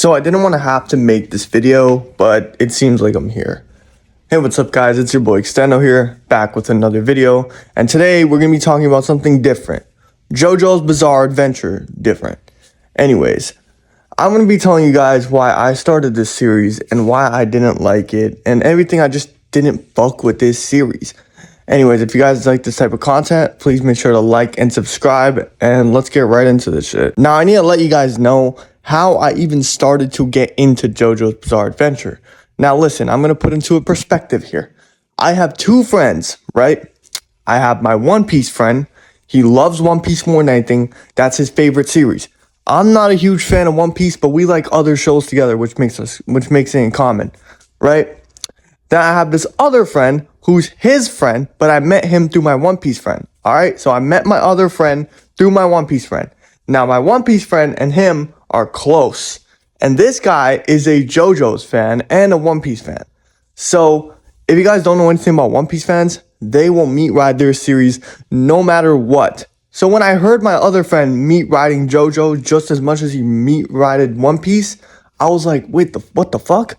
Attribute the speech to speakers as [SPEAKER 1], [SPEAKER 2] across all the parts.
[SPEAKER 1] So I didn't want to have to make this video, but it seems like I'm here. Hey, what's up guys? It's your boy Extendo here, back with another video. And today we're going to be talking about something different. JoJo's Bizarre Adventure different. Anyways, I'm going to be telling you guys why I started this series and why I didn't like it and everything I just didn't fuck with this series. Anyways, if you guys like this type of content, please make sure to like and subscribe, and let's get right into this shit. Now, I need to let you guys know how I even started to get into JoJo's Bizarre Adventure. Now, listen, I'm going to put into a perspective here. I have two friends, right? I have my One Piece friend. He loves One Piece more than anything. That's his favorite series. I'm not a huge fan of One Piece, but we like other shows together, which makes it in common, right? Then I have this other friend who's his friend, but I met him through my One Piece friend. All right, so I met my other friend through my One Piece friend. Now, my One Piece friend and him are close. And this guy is a JoJo's fan and a One Piece fan. So if you guys don't know anything about One Piece fans, they will meet ride their series no matter what. So when I heard my other friend meet riding JoJo just as much as he meet rided One Piece, I was like, wait, what the fuck?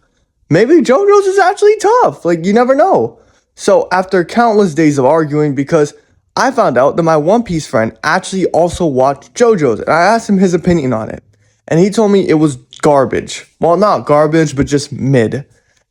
[SPEAKER 1] Maybe JoJo's is actually tough. Like, you never know. So after countless days of arguing, because I found out that my One Piece friend actually also watched JoJo's, and I asked him his opinion on it. And he told me it was garbage. Well, not garbage, but just mid.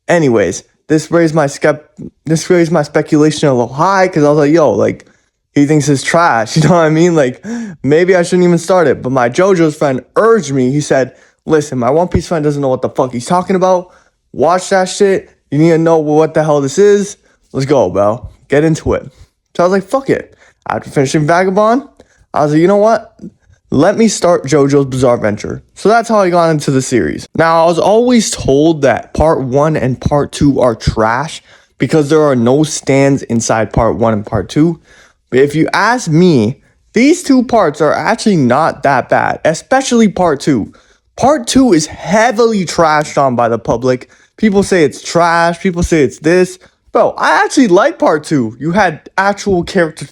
[SPEAKER 1] Anyways, this raised my speculation a little high, because I was like, yo, like, he thinks it's trash. You know what I mean? Like, maybe I shouldn't even start it. But my JoJo's friend urged me. He said, listen, my One Piece friend doesn't know what the fuck he's talking about. Watch that shit. You need to know what the hell this is. Let's go, bro. Get into it. So I was like, fuck it. After finishing Vagabond, I was like, you know what? Let me start JoJo's Bizarre Adventure. So that's how I got into the series. Now, I was always told that part 1 and part 2 are trash because there are no stands inside part 1 and part 2. But if you ask me, these two parts are actually not that bad, especially part 2. Part 2 is heavily trashed on by the public. People say it's trash. People say it's this. Bro, I actually like part 2. You had actual character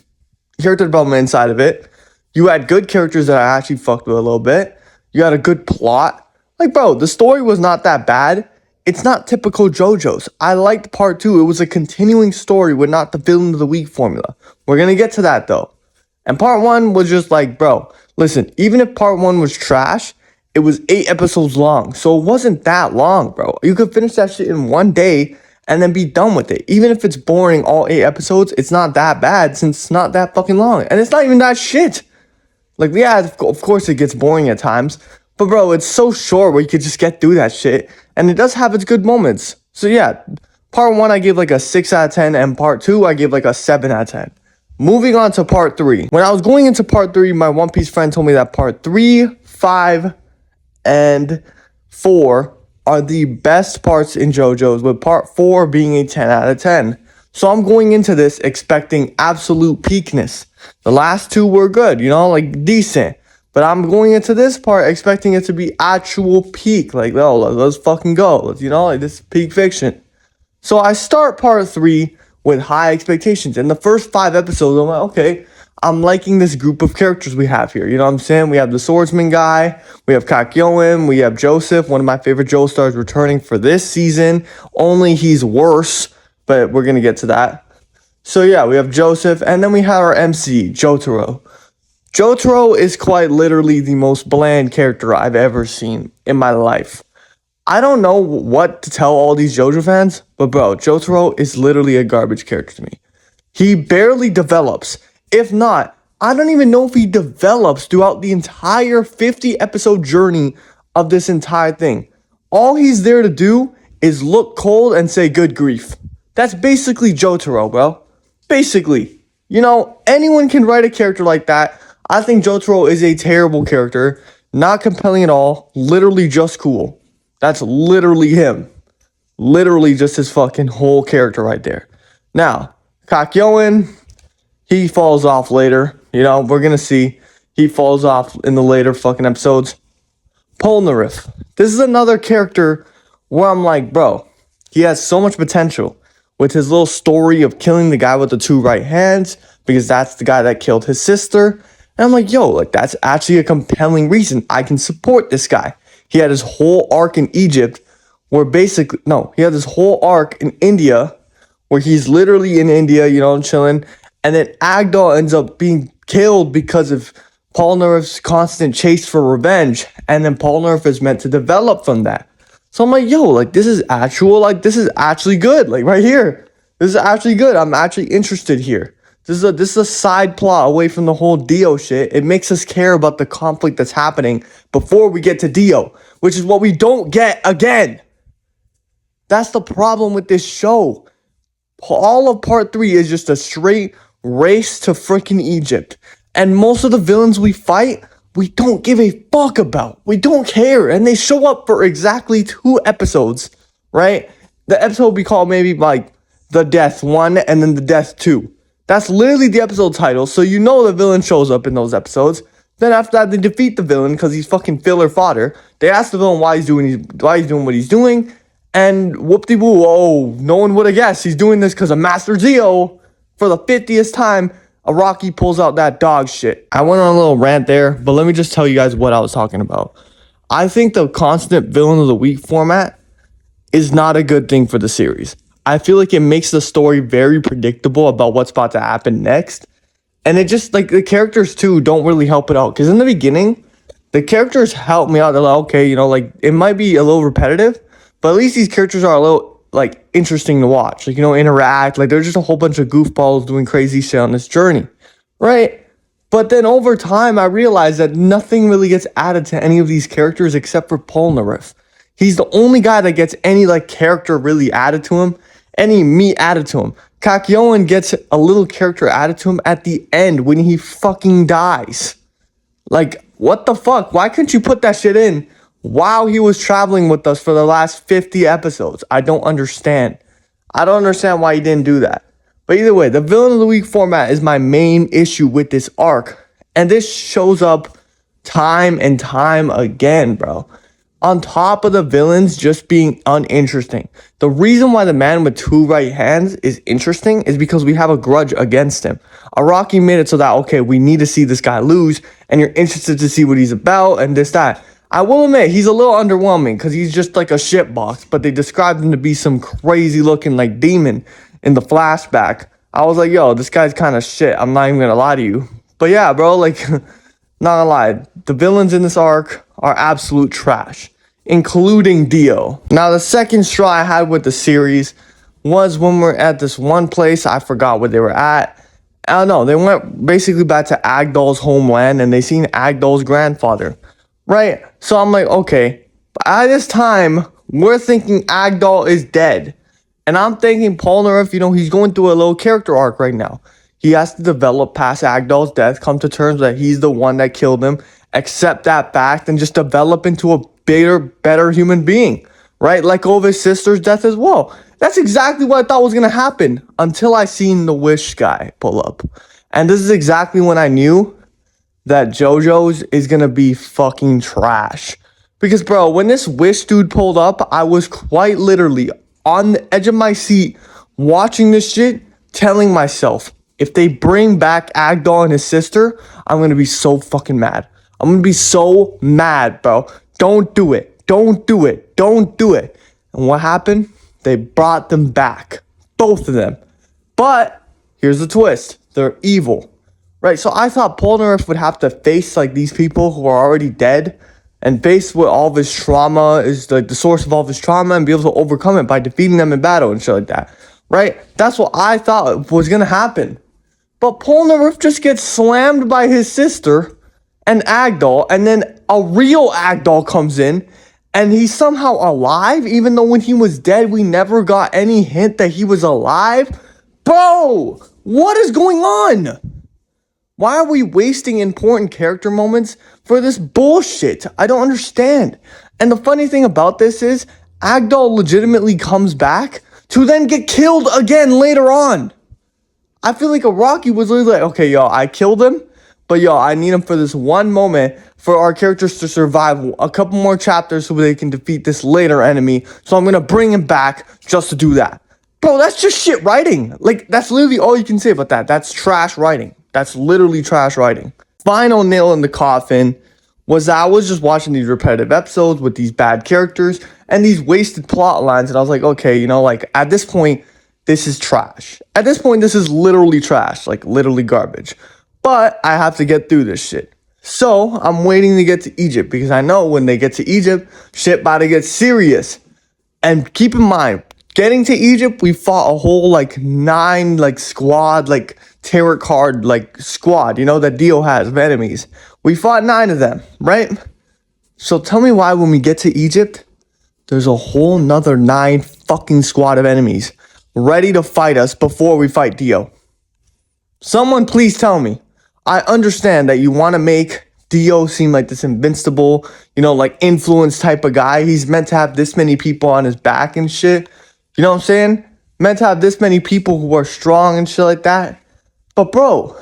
[SPEAKER 1] development inside of it. You had good characters that I actually fucked with a little bit. You had a good plot. Like, bro, the story was not that bad. It's not typical JoJo's. I liked part 2. It was a continuing story with not the villain of the week formula. We're going to get to that, though. And part 1 was just like, bro, listen, even if part 1 was trash, it was 8 episodes long. So it wasn't that long, bro. You could finish that shit in one day and then be done with it. Even if it's boring, all 8 episodes, it's not that bad since it's not that fucking long. And it's not even that shit. Like, yeah, of course it gets boring at times. But, bro, it's so short where you could just get through that shit. And it does have its good moments. So, yeah, part 1 I gave like a 6 out of 10. And part 2 I gave like a 7 out of 10. Moving on to part 3. When I was going into part 3, my One Piece friend told me that part 3, 5, and 4 are the best parts in JoJo's, with part 4 being a 10 out of 10. So I'm going into this expecting absolute peakness. The last 2 were good, you know, like decent. But I'm going into this part expecting it to be actual peak. Like, oh, let's fucking go. Let's, you know, like this is peak fiction. So I start part 3 with high expectations. In the first 5 episodes, I'm like, okay, I'm liking this group of characters we have here. You know what I'm saying? We have the swordsman guy. We have Kakyoin. We have Joseph, one of my favorite Joestars, returning for this season. Only he's worse, but we're going to get to that. So yeah, we have Joseph, and then we have our MC, Jotaro. Jotaro is quite literally the most bland character I've ever seen in my life. I don't know what to tell all these JoJo fans, but bro, Jotaro is literally a garbage character to me. He barely develops. If not, I don't even know if he develops throughout the entire 50 episode journey of this entire thing. All he's there to do is look cold and say good grief. That's basically Jotaro, bro. Basically. You know, anyone can write a character like that. I think Jotaro is a terrible character. Not compelling at all. Literally just cool. That's literally him. Literally just his fucking whole character right there. Now, Kakyoin, he falls off later. You know, we're going to see. He falls off in the later fucking episodes. Polnareff. This is another character where I'm like, bro, he has so much potential. With his little story of killing the guy with the 2 right hands, because that's the guy that killed his sister. And I'm like, yo, like, that's actually a compelling reason I can support this guy. He had his whole arc in Egypt where basically, no, he had this whole arc in India where he's literally in India, chilling. And then Agdal ends up being killed because of Polnareff's constant chase for revenge. And then Polnareff is meant to develop from that. So I'm like, yo, like, this is actually good. Like, right here. This is actually good. I'm actually interested here. This is a side plot away from the whole Dio shit. It makes us care about the conflict that's happening before we get to Dio, which is what we don't get again. That's the problem with this show. All of part 3 is just a straight race to freaking Egypt. And most of the villains we fight, we don't give a fuck about. We don't care. And they show up for exactly 2 episodes, right? The episode will be called maybe like The Death 1 and then The Death 2. That's literally the episode title, so you know the villain shows up in those episodes. Then after that, they defeat the villain because he's fucking filler fodder. They ask the villain why he's doing what he's doing, and whoop-de-woo, oh, no one would have guessed he's doing this because of Master Zeo. For the 50th time, Araki pulls out that dog shit. I went on a little rant there, but let me just tell you guys what I was talking about. I think the constant villain of the week format is not a good thing for the series. I feel like it makes the story very predictable about what's about to happen next. And it just, like, the characters, too, don't really help it out. Because in the beginning, the characters help me out. They're like, okay, like, it might be a little repetitive, but at least these characters are a little, like, interesting to watch. Like, interact. Like, they're just a whole bunch of goofballs doing crazy shit on this journey. Right? But then over time, I realized that nothing really gets added to any of these characters except for Polnareff. He's the only guy that gets any, like, character really added to him. Any meat added to him. Kakyoin gets a little character added to him at the end when he fucking dies. Like, what the fuck? Why couldn't you put that shit in while he was traveling with us for the last 50 episodes? I don't understand. I don't understand why he didn't do that. But either way, the villain of the week format is my main issue with this arc. And this shows up time and time again, bro. On top of the villains just being uninteresting. The reason why the man with 2 right hands is interesting is because we have a grudge against him. Araki made it so that, okay, we need to see this guy lose, and you're interested to see what he's about, and this, that. I will admit, he's a little underwhelming, because he's just like a shitbox, but they described him to be some crazy looking, like, demon in the flashback. I was like, yo, this guy's kind of shit. I'm not even gonna lie to you. But yeah, bro, like, not gonna lie. The villains in this arc are absolute trash, including Dio. Now, the second straw I had with the series was when we're at this one place. I forgot where they were at. I don't know. They went basically back to Agdal's homeland, and they seen Agdal's grandfather, right? So I'm like, okay. But at this time, we're thinking Agdal is dead. And I'm thinking Polnareff, he's going through a little character arc right now. He has to develop past Agdal's death, come to terms that he's the one that killed him, accept that fact, and just develop into a better human being, right? Let go of his sister's death as well. That's exactly what I thought was going to happen until I seen the Wish guy pull up. And this is exactly when I knew that JoJo's is going to be fucking trash. Because, bro, when this Wish dude pulled up, I was quite literally on the edge of my seat watching this shit, telling myself, if they bring back Agdal and his sister, I'm going to be so fucking mad. I'm going to be so mad, bro. Don't do it. Don't do it. Don't do it. And what happened? They brought them back. Both of them. But here's the twist. They're evil. Right? So I thought Polnareff would have to face like these people who are already dead and face what all of his trauma is, like the source of all of his trauma, and be able to overcome it by defeating them in battle and shit like that. Right? That's what I thought was going to happen. But Polnareff just gets slammed by his sister and Agdal, and then a real Agdal comes in, and he's somehow alive, even though when he was dead, we never got any hint that he was alive. Bro, what is going on? Why are we wasting important character moments for this bullshit? I don't understand. And the funny thing about this is, Agdal legitimately comes back to then get killed again later on. I feel like Araki was literally like, okay, yo, I killed him, but yo, I need him for this one moment for our characters to survive a couple more chapters so they can defeat this later enemy. So I'm going to bring him back just to do that. Bro, that's just shit writing. Like, that's literally all you can say about that. That's trash writing. That's literally trash writing. Final nail in the coffin was that I was just watching these repetitive episodes with these bad characters and these wasted plot lines. And I was like, okay, you know, like at this point, this is trash. At this point, this is literally trash, like literally garbage. But I have to get through this shit. So I'm waiting to get to Egypt because I know when they get to Egypt, shit about to get serious. And keep in mind, getting to Egypt, we fought a whole like 9 like squad, like tarot card like squad, you know, that Dio has of enemies. We fought 9 of them, right? So tell me why when we get to Egypt, there's a whole nother 9 fucking squad of enemies ready to fight us before we fight Dio. Someone please tell me. I understand that you want to make Dio seem like this invincible, you know, like influence type of guy. He's meant to have this many people on his back and shit. You know what I'm saying? Meant to have this many people who are strong and shit like that. But bro,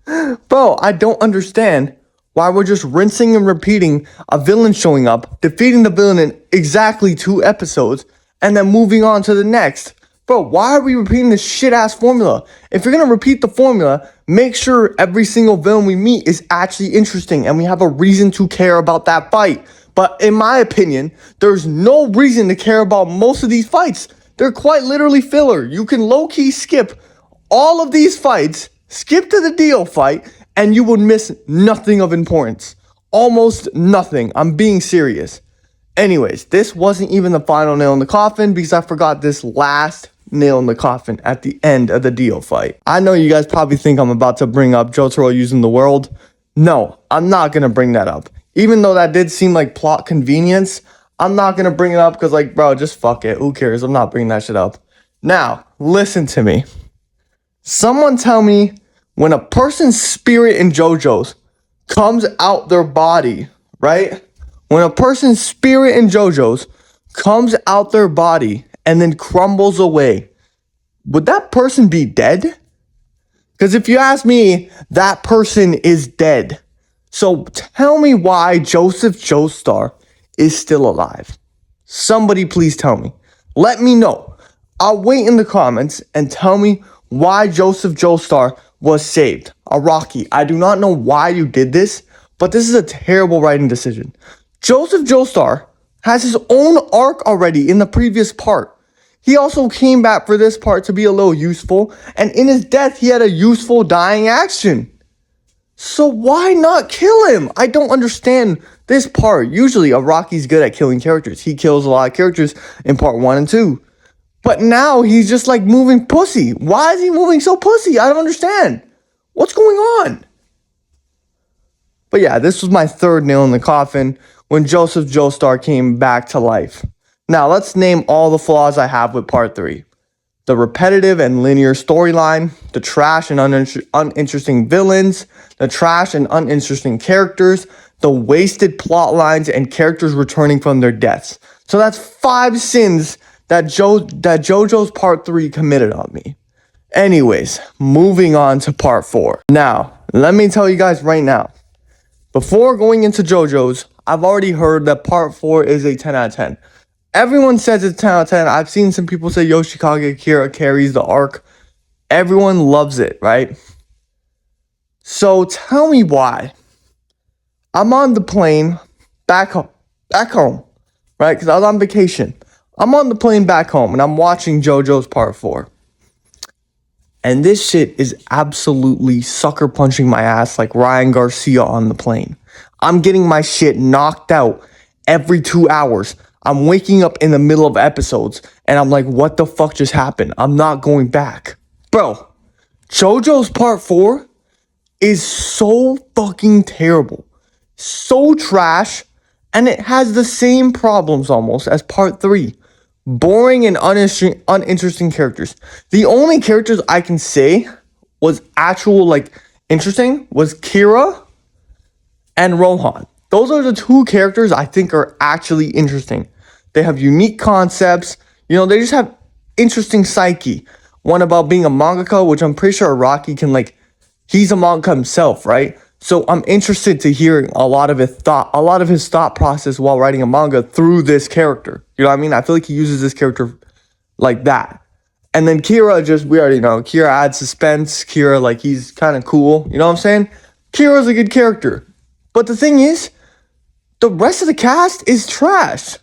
[SPEAKER 1] I don't understand why we're just rinsing and repeating a villain showing up, defeating the villain in exactly 2 episodes, and then moving on to the next. Bro, why are we repeating this shit-ass formula? If you're gonna repeat the formula, make sure every single villain we meet is actually interesting and we have a reason to care about that fight. But in my opinion, there's no reason to care about most of these fights. They're quite literally filler. You can low-key skip all of these fights, skip to the Dio fight, and you would miss nothing of importance. Almost nothing. I'm being serious. Anyways, this wasn't even the final nail in the coffin because I forgot this last nail in the coffin at the end of the Dio fight. I know you guys probably think I'm about to bring up Jotaro using the world. No, I'm not going to bring that up. Even though that did seem like plot convenience, I'm not going to bring it up because like, bro, just fuck it. Who cares? I'm not bringing that shit up. Now, listen to me. Someone tell me when a person's spirit in JoJo's comes out their body, right? When a person's spirit in JoJo's comes out their body and then crumbles away, would that person be dead? Because if you ask me, that person is dead. So tell me why Joseph Joestar is still alive. Somebody please tell me. Let me know. I'll wait in the comments and tell me why Joseph Joestar was saved. Araki, I do not know why you did this, but this is a terrible writing decision. Joseph Joestar has his own arc already in the previous part. He also came back for this part to be a little useful, and in his death, he had a useful dying action. So why not kill him? I don't understand this part. Usually, Araki's good at killing characters. He kills a lot of characters in part 1 and 2. But now he's just like moving pussy. Why is he moving so pussy? I don't understand. What's going on? But yeah, this was my 3rd nail in the coffin when Joseph Joestar came back to life. Now, let's name all the flaws I have with part 3. The repetitive and linear storyline, the trash and uninteresting villains, the trash and uninteresting characters, the wasted plot lines, and characters returning from their deaths. So that's 5 sins that JoJo's part 3 committed on me. Anyways, moving on to part 4. Now, let me tell you guys right now, before going into JoJo's, I've already heard that part 4 is a 10 out of 10. Everyone says it's 10 out of 10. I've seen some people say Yoshikage Kira carries the arc. Everyone loves it, right? So tell me why. I'm on the plane back home, right? Because I was on vacation. I'm on the plane back home and I'm watching JoJo's part 4. And this shit is absolutely sucker punching my ass like Ryan Garcia on the plane. I'm getting my shit knocked out every 2 hours. I'm waking up in the middle of episodes and I'm like, what the fuck just happened? I'm not going back. Bro, JoJo's part 4 is so fucking terrible. So trash. And it has the same problems almost as part 3. Boring and uninteresting characters. The only characters I can say was actual like interesting was Kira and Rohan. Those are the 2 characters I think are actually interesting. They have unique concepts. You know, they just have interesting psyche. One about being a mangaka, which I'm pretty sure Araki can like, he's a mangaka himself, right? So I'm interested to hear a lot of his thought process while writing a manga through this character. You know what I mean? I feel like he uses this character like that. And then Kira, just, we already know, Kira adds suspense. Kira, like, he's kind of cool. You know what I'm saying? Kira's a good character. But the thing is, The rest of the cast is trash.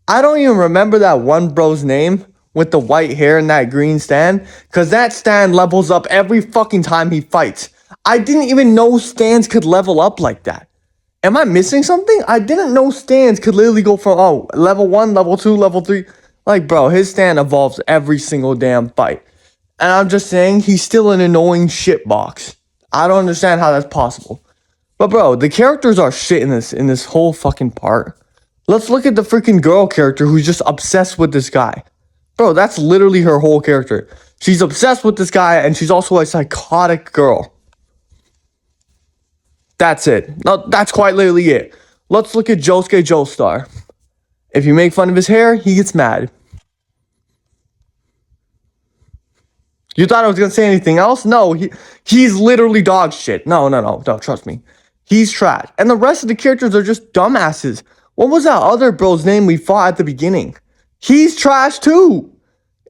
[SPEAKER 1] I don't even remember that one bro's name with the white hair and that green stand, because that stand levels up every fucking time he fights. I didn't even know stands could level up like that. Am I missing something? I didn't know stands could literally go from, level 1, level 2, level 3. Like, bro, his stand evolves every single damn fight. And I'm just saying, he's still an annoying shitbox. I don't understand how that's possible. But bro, the characters are shit in this whole fucking part. Let's look at the freaking girl character who's just obsessed with this guy. Bro, that's literally her whole character. She's obsessed with this guy, and she's also a psychotic girl. That's it. No, that's quite literally it. Let's look at Josuke Joestar. If you make fun of his hair, he gets mad. You thought I was gonna say anything else? No, he's literally dog shit. No, trust me. He's trash. And the rest of the characters are just dumbasses. What was that other bro's name we fought at the beginning? He's trash too.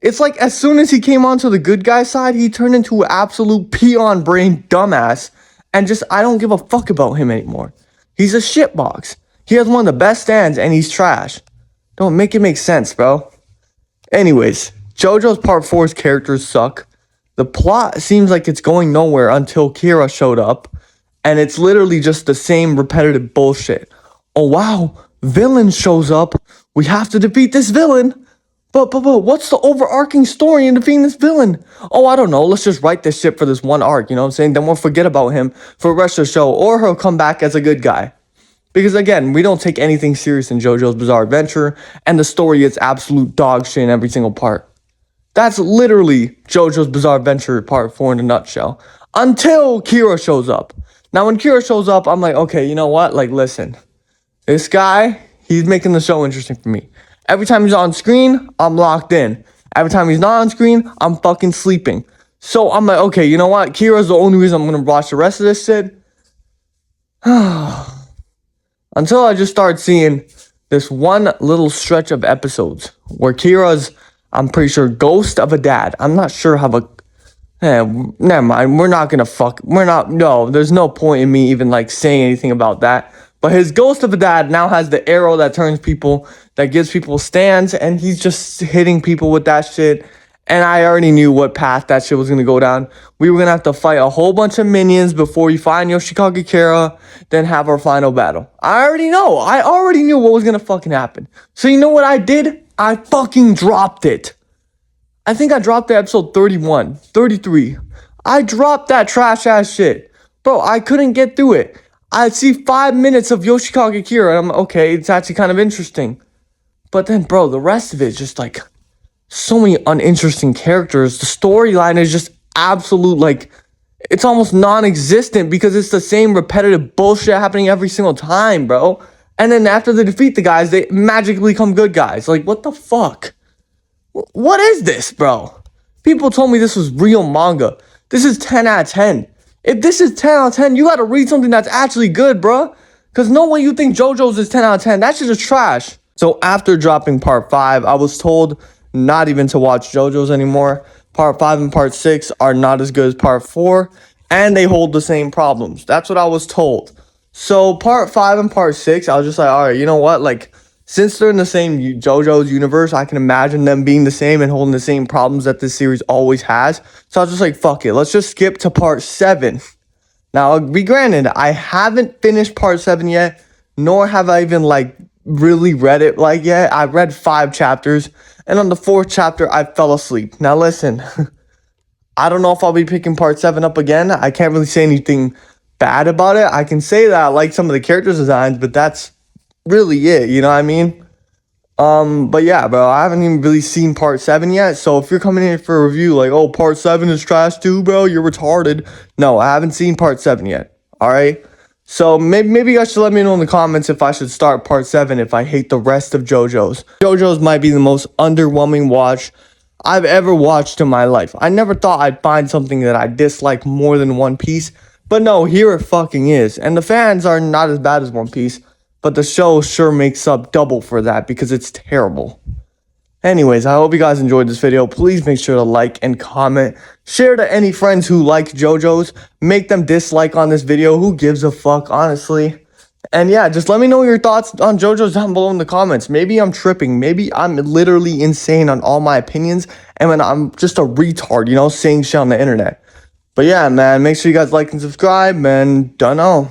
[SPEAKER 1] It's like as soon as he came onto the good guy side, he turned into an absolute peon brain dumbass. And just, I don't give a fuck about him anymore. He's a shitbox. He has one of the best stands and he's trash. Don't make it make sense, bro. Anyways, JoJo's Part 4's characters suck. The plot seems like it's going nowhere until Kira showed up. And it's literally just the same repetitive bullshit. Oh wow, villain shows up. We have to defeat this villain. But what's the overarching story in defeating this villain? Oh, I don't know. Let's just write this shit for this one arc, you know what I'm saying? Then we'll forget about him for the rest of the show. Or he'll come back as a good guy. Because again, we don't take anything serious in JoJo's Bizarre Adventure. And the story is absolute dog shit in every single part. That's literally JoJo's Bizarre Adventure Part 4 in a nutshell. Until Kira shows up. Now, when Kira shows up, I'm like, okay, you know what? Like, listen. This guy, he's making the show interesting for me. Every time he's on screen, I'm locked in. Every time he's not on screen, I'm fucking sleeping. So I'm like, okay, you know what? Kira's the only reason I'm going to watch the rest of this shit. Until I just start seeing this one little stretch of episodes where Kira's, I'm pretty sure, ghost of a dad. I'm not sure how never mind. No, there's no point in me even like saying anything about that. But his ghost of a dad now has the arrow that turns people, that gives people stands, and he's just hitting people with that shit. And I already knew what path that shit was going to go down. We were going to have to fight a whole bunch of minions before we find Yoshikage Kira, then have our final battle. I already knew what was going to fucking happen. So you know what I did? I fucking dropped it. I think I dropped it episode 31, 33. I dropped that trash ass shit. Bro, I couldn't get through it. I see 5 minutes of Yoshikage Kira, and I'm okay, it's actually kind of interesting. But then, bro, the rest of it is just like so many uninteresting characters. The storyline is just absolute, like, it's almost non-existent because it's the same repetitive bullshit happening every single time, bro. And then after they defeat the guys, they magically become good guys. Like, what the fuck? What is this, bro? People told me this was real manga. This is 10 out of 10. If this is 10 out of 10, you gotta read something that's actually good, bro. Because no way you think JoJo's is 10 out of 10. That shit is trash. So after dropping Part 5, I was told not even to watch JoJo's anymore. Part 5 and Part 6 are not as good as Part 4. And they hold the same problems. That's what I was told. So Part 5 and Part 6, I was just like, alright, you know what? Like, since they're in the same JoJo's universe, I can imagine them being the same and holding the same problems that this series always has. So I was just like, fuck it. Let's just skip to Part 7. Now, be granted, I haven't finished Part 7 yet, nor have I even, like, really read it, like, yet. I read 5 chapters, and on the 4th chapter, I fell asleep. Now, listen, I don't know if I'll be picking Part 7 up again. I can't really say anything bad about it. I can say that I like some of the characters' designs, but that's really it, you know what I mean? But yeah, bro, I haven't even really seen Part 7 yet, so if you're coming in for a review like, oh, Part 7 is trash too, bro, you're retarded. No, I haven't seen Part 7 yet, alright? So maybe you guys should let me know in the comments if I should start Part 7 if I hate the rest of JoJo's. JoJo's might be the most underwhelming watch I've ever watched in my life. I never thought I'd find something that I dislike more than One Piece, but no, here it fucking is. And the fans are not as bad as One Piece, but the show sure makes up double for that because it's terrible. Anyways, I hope you guys enjoyed this video. Please make sure to like and comment. Share to any friends who like JoJo's. Make them dislike on this video. Who gives a fuck, honestly? And yeah, just let me know your thoughts on JoJo's down below in the comments. Maybe I'm tripping. Maybe I'm literally insane on all my opinions. And when I'm just a retard, saying shit on the internet. But yeah, man, make sure you guys like and subscribe. And don't know.